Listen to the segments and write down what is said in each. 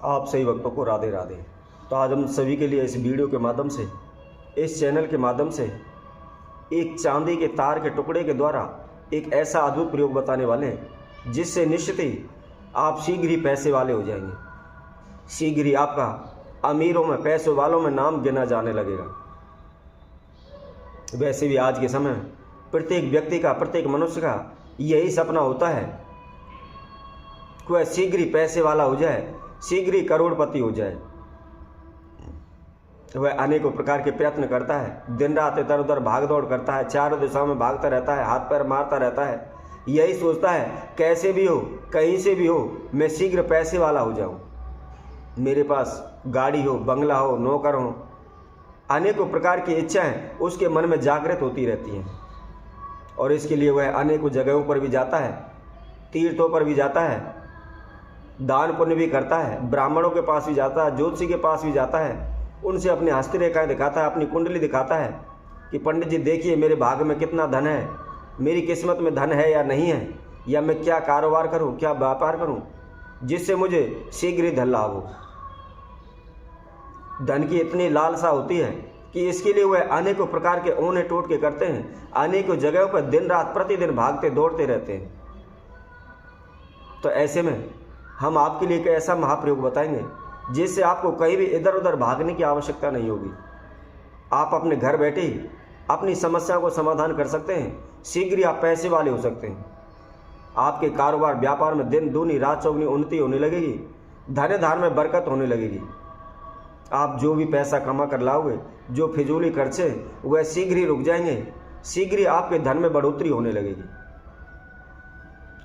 आप सभी भक्तों को राधे राधे। तो आज हम सभी के लिए इस वीडियो के माध्यम से, इस चैनल के माध्यम से एक चांदी के तार के टुकड़े के द्वारा एक ऐसा अद्भुत प्रयोग बताने वाले हैं जिससे निश्चित ही आप शीघ्र ही पैसे वाले हो जाएंगे। शीघ्र ही आपका अमीरों में, पैसों वालों में नाम गिना जाने लगेगा। वैसे भी आज के समय में प्रत्येक व्यक्ति का, प्रत्येक मनुष्य का यही सपना होता है कि वह शीघ्र ही पैसे वाला हो जाए, शीघ्र ही करोड़पति हो जाए। वह अनेकों प्रकार के प्रयत्न करता है, दिन रात इधर उधर भाग दौड़ करता है, चारों दिशाओं में भागता रहता है, हाथ पैर मारता रहता है। यही सोचता है कैसे भी हो, कहीं से भी हो, मैं शीघ्र पैसे वाला हो जाऊं, मेरे पास गाड़ी हो, बंगला हो, नौकर हो। अनेकों प्रकार की इच्छाएं उसके मन में जागृत होती रहती हैं और इसके लिए वह अनेकों जगहों पर भी जाता है, तीर्थों पर भी जाता है, दान पुण्य भी करता है, ब्राह्मणों के पास भी जाता है, ज्योतिषी के पास भी जाता है, उनसे अपनी हस्तरेखाएं दिखाता है, अपनी कुंडली दिखाता है कि पंडित जी देखिए मेरे भाग्य में कितना धन है, मेरी किस्मत में धन है या नहीं है, या मैं क्या कारोबार करूं, क्या व्यापार करूं जिससे मुझे शीघ्र ही धन लाभ हो। धन की इतनी लालसा होती है कि इसके लिए वह अनेकों प्रकार के औने टोटके करते हैं, अनेकों जगहों पर दिन रात प्रतिदिन भागते दौड़ते रहते हैं। तो ऐसे में हम आपके लिए एक ऐसा महाप्रयोग बताएंगे जिससे आपको कहीं भी इधर उधर भागने की आवश्यकता नहीं होगी। आप अपने घर बैठे ही अपनी समस्या को समाधान कर सकते हैं, शीघ्र ही आप पैसे वाले हो सकते हैं। आपके कारोबार व्यापार में दिन दूनी रात चौगुनी उन्नति होने लगेगी, धन धान में बरकत होने लगेगी। आप जो भी पैसा कमा कर लाओगे, जो फिजूली खर्चे, वह शीघ्र ही रुक जाएंगे, शीघ्र ही आपके धन में बढ़ोतरी होने लगेगी।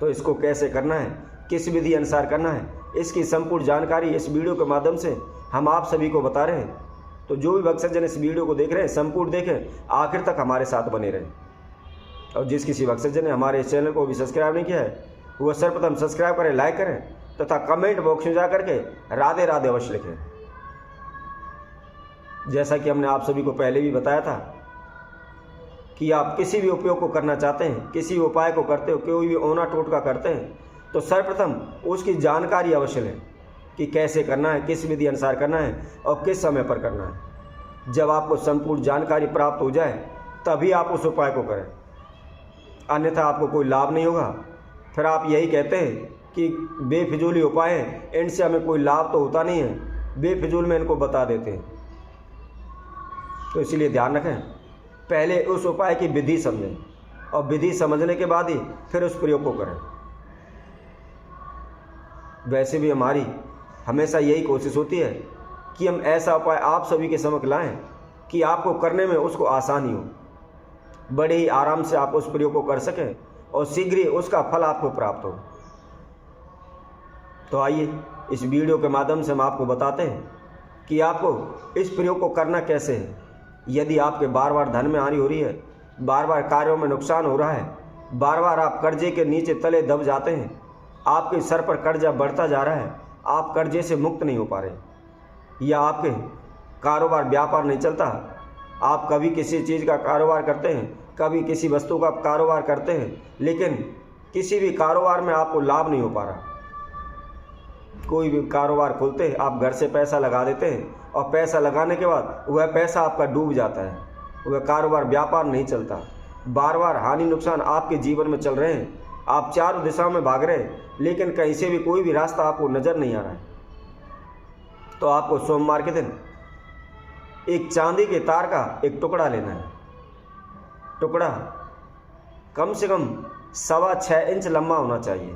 तो इसको कैसे करना है, किस विधि अनुसार करना है, इसकी संपूर्ण जानकारी इस वीडियो के माध्यम से हम आप सभी को बता रहे हैं। तो जो भी भक्तजन इस वीडियो को देख रहे हैं संपूर्ण देखें, आखिर तक हमारे साथ बने रहें। और जिस किसी भक्तजन ने हमारे इस चैनल को भी सब्सक्राइब नहीं किया है वह सर्वप्रथम सब्सक्राइब करें, लाइक करें तथा कमेंट बॉक्स में जा करके राधे राधे अवश्य लिखें। जैसा कि हमने आप सभी को पहले भी बताया था कि आप किसी भी उपयोग को करना चाहते हैं, किसी उपाय को करते हो, कोई भी औना टोटका करते हैं, तो सर्वप्रथम उसकी जानकारी अवश्य लें कि कैसे करना है, किस विधि अनुसार करना है और किस समय पर करना है। जब आपको संपूर्ण जानकारी प्राप्त हो जाए तभी आप उस उपाय को करें, अन्यथा आपको कोई लाभ नहीं होगा। फिर आप यही कहते हैं कि बेफिजूली उपाय हैं, इनसे हमें कोई लाभ तो होता नहीं है, बेफिजूल में इनको बता देते हैं। तो इसीलिए ध्यान रखें, पहले उस उपाय की विधि समझें और विधि समझने के बाद ही फिर उस प्रयोग को करें। वैसे भी हमारी हमेशा यही कोशिश होती है कि हम ऐसा उपाय आप सभी के समक्ष लाएं कि आपको करने में उसको आसानी हो, बड़े ही आराम से आप उस प्रयोग को कर सकें और शीघ्र ही उसका फल आपको प्राप्त हो। तो आइए इस वीडियो के माध्यम से हम आपको बताते हैं कि आपको इस प्रयोग को करना कैसे है। यदि आपके बार बार धन में हानि हो रही है, बार बार कार्यों में नुकसान हो रहा है, बार बार आप कर्जे के नीचे तले दब जाते हैं, आपके सर पर कर्जा बढ़ता जा रहा है, आप कर्जे से मुक्त नहीं हो पा रहे, या आपके कारोबार व्यापार नहीं चलता, आप कभी किसी चीज़ का कारोबार करते हैं, कभी किसी वस्तु का कारोबार करते हैं, लेकिन किसी भी कारोबार में आपको लाभ नहीं हो पा रहा। कोई भी कारोबार खोलते हैं, आप घर से पैसा लगा देते हैं और पैसा लगाने के बाद वह पैसा आपका डूब जाता है, वह कारोबार व्यापार नहीं चलता, बार बार हानि नुकसान आपके जीवन में चल रहे हैं, आप चारों दिशाओं में भाग रहे हैं लेकिन कहीं से भी कोई भी रास्ता आपको नज़र नहीं आ रहा है। तो आपको सोमवार के दिन एक चांदी के तार का एक टुकड़ा लेना है। टुकड़ा कम से कम 6.25 इंच लंबा होना चाहिए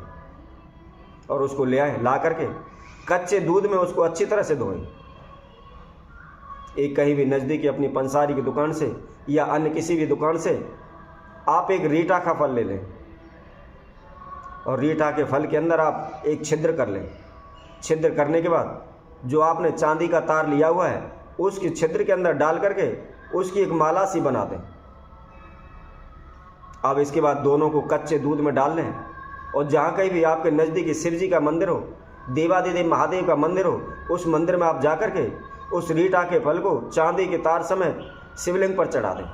और उसको ले आए, ला करके कच्चे दूध में उसको अच्छी तरह से धोएं। एक कहीं भी नज़दीकी अपनी पंसारी की दुकान से या अन्य किसी भी दुकान से आप एक रीठा का फल ले लें और रीठा के फल के अंदर आप एक छिद्र कर लें। छिद्र करने के बाद जो आपने चांदी का तार लिया हुआ है उसकी छिद्र के अंदर डाल करके उसकी एक माला सी बना दें। अब इसके बाद दोनों को कच्चे दूध में डाल लें और जहाँ कहीं भी आपके नज़दीकी शिव जी का मंदिर हो, देवादिदेव महादेव का मंदिर हो, उस मंदिर में आप जा कर के उस रीठा के फल को चांदी के तार समेत शिवलिंग पर चढ़ा दें।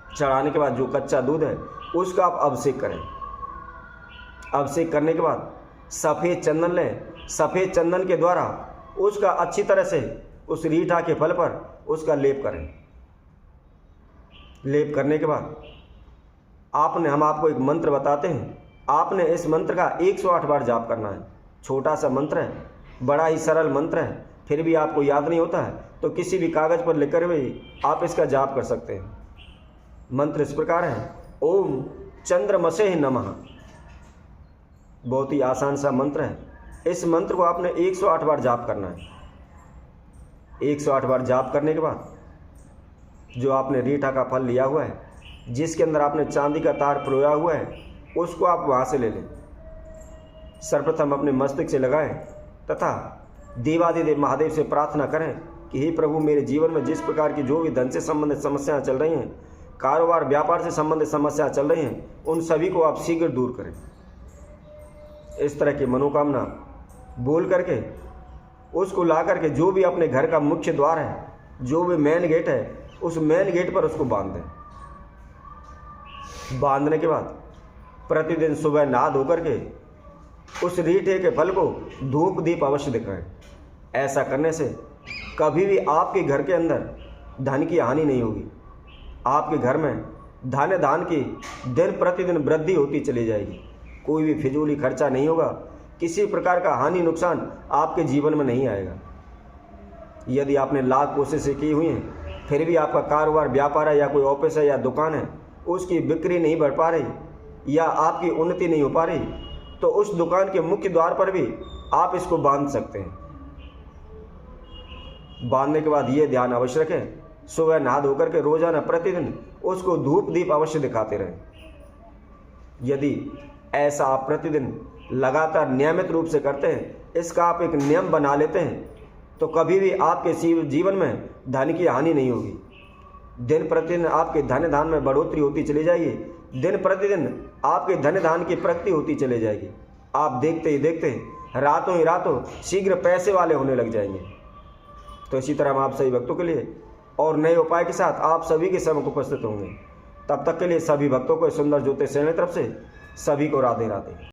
चढ़ाने के बाद जो कच्चा दूध है उसका आप अभिषेक करें। अभिषेक करने के बाद सफ़ेद चंदन लें, सफ़ेद चंदन के द्वारा उसका अच्छी तरह से उस रीठा के फल पर उसका लेप करें। लेप करने के बाद हम आपको एक मंत्र बताते हैं। आपने इस मंत्र का 108 बार जाप करना है। छोटा सा मंत्र है, बड़ा ही सरल मंत्र है, फिर भी आपको याद नहीं होता है तो किसी भी कागज़ पर लिखकर भी आप इसका जाप कर सकते हैं। मंत्र इस प्रकार है, ओम चंद्रमसे नमः। बहुत ही आसान सा मंत्र है। इस मंत्र को आपने 108 बार जाप करना है। 108 बार जाप करने के बाद जो आपने रीठा का फल लिया हुआ है, जिसके अंदर आपने चांदी का तार पिरोया हुआ है, उसको आप वहाँ से ले लें। सर्वप्रथम अपने मस्तक से लगाएं तथा देवाधिदेव महादेव से प्रार्थना करें कि हे प्रभु, मेरे जीवन में जिस प्रकार की जो भी धन से संबंधित समस्याएं चल रही हैं, कारोबार व्यापार से संबंधित समस्याएं चल रही हैं, उन सभी को आप शीघ्र दूर करें। इस तरह की मनोकामना बोल करके उसको ला करके जो भी अपने घर का मुख्य द्वार है, जो भी मेन गेट है, उस मेन गेट पर उसको बांध दें। बांधने के बाद प्रतिदिन सुबह नहा धो करके उस रीठे के फल को धूप दीप अवश्य दिखाएं। ऐसा करने से कभी भी आपके घर के अंदर धन की हानि नहीं होगी। आपके घर में धान की दिन प्रतिदिन वृद्धि होती चली जाएगी। कोई भी फिजूली खर्चा नहीं होगा। किसी प्रकार का हानि नुकसान आपके जीवन में नहीं आएगा। यदि आपने लाख कोशिशें की हुई हैं, फिर भी आपका कारोबार व्यापार है या कोई ऑफिस है या दुकान है, उसकी बिक्री नहीं बढ़ पा रही या आपकी उन्नति नहीं हो पा रही, तो उस दुकान के मुख्य द्वार पर भी आप इसको बांध सकते हैं। बांधने के बाद ये ध्यान अवश्य रखें, सुबह नहा धो करके रोजाना प्रतिदिन उसको धूप दीप अवश्य दिखाते रहें। यदि ऐसा आप प्रतिदिन लगातार नियमित रूप से करते हैं, इसका आप एक नियम बना लेते हैं, तो कभी भी आपके जीवन में धन की हानि नहीं होगी। दिन प्रतिदिन आपके धन धान में बढ़ोतरी होती चली जाएगी। दिन प्रतिदिन आपके धन धान की प्रगति होती चली जाएगी। आप देखते ही देखते रातों ही रातों शीघ्र पैसे वाले होने लग जाएंगे। तो इसी तरह हम आप सभी भक्तों के लिए और नए उपाय के साथ आप सभी के सम्मुख उपस्थित होंगे। तब तक के लिए सभी भक्तों को सुंदर ज्योतिष सेना की तरफ से सभी को राधे राधे।